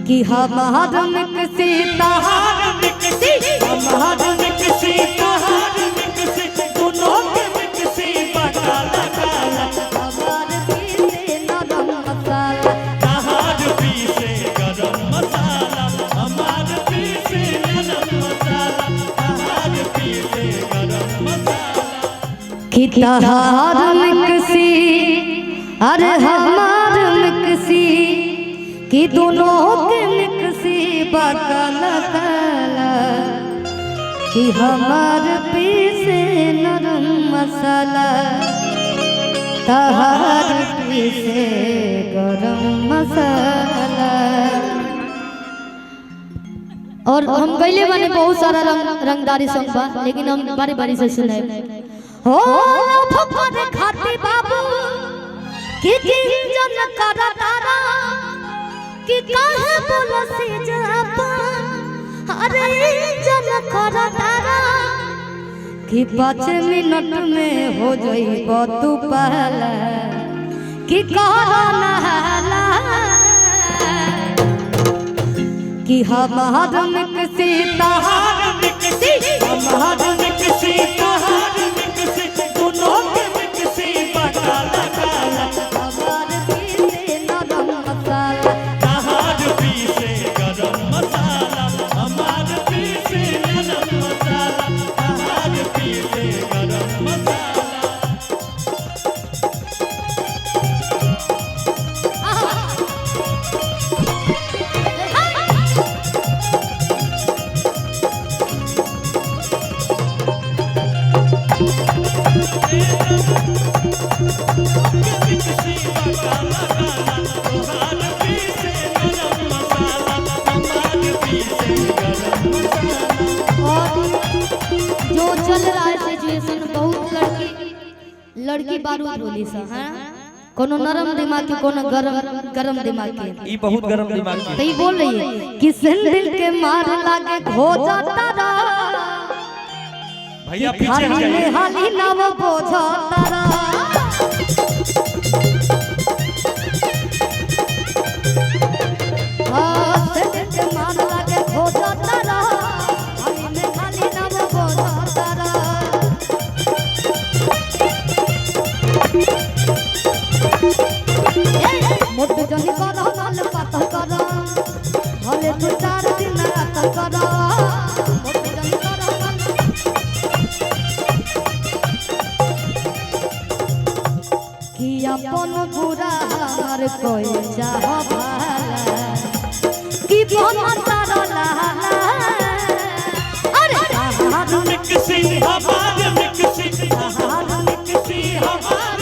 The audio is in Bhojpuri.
कि हमार मिक्सी तहार मिक्सी हमार मिक्सी तहार मिक्सी दोनों के मिक्सी बड़ा काला हमार पीसे नरम मसाला तहार पीसे गरम मसाला हमार पीसे नरम मसाला तहार पीसे गरम मसाला कि तहार मिक्सी अरे हमार मिक्सी कि दोनों के मिक्सी बकाला काला कि हमार पीसे नरम मसाला तहार पीसे गरम मसाला। और हम गईले माने बहुत सारा रंगदारी सॉन्ग बा लेकिन हम बारी बारी से सुनाए हो फकर खाती बाबू कि जिंजन करा तारा कि काहे बोलसी जापा अरे जन करा तारा कि 5 मिनट में हो जाइबो तू पहला कि करा नहाला कि हमार मिक्सी तहार मिक्सी हमार मिक्सी तहार मिक्सी दोनों के मिक्सी बड़ा काला हमार पीसे नरम मसाला तहार पीसे गरम मसाला हमार पीसे नरम मसाला तहार पीसे गरम मसाला। जो चल रहा है सिचुएशन बहुत लड़की बारूद बोली सा हां कोनो नरम दिमाग के कोनो गरम दिमाग के ई बहुत गरम दिमाग के तो ई बोल रही है कि दिल के मार लागे खो जाता रा भैया पीछे जाइए हाली ना वो बोझाता रा दिल के मार लागे खो जाता रा हाली ना वो बोझाता रा मोट जनी करो नाल पाता करो भले 2-4 दिन रात करो मोट जनी करो नाल कि अपन बुरा हमार कोई चाह भाला कि बन तारा लाला अरे हमार मिक्सी हमार मिक्सी हमार मिक्सी हमार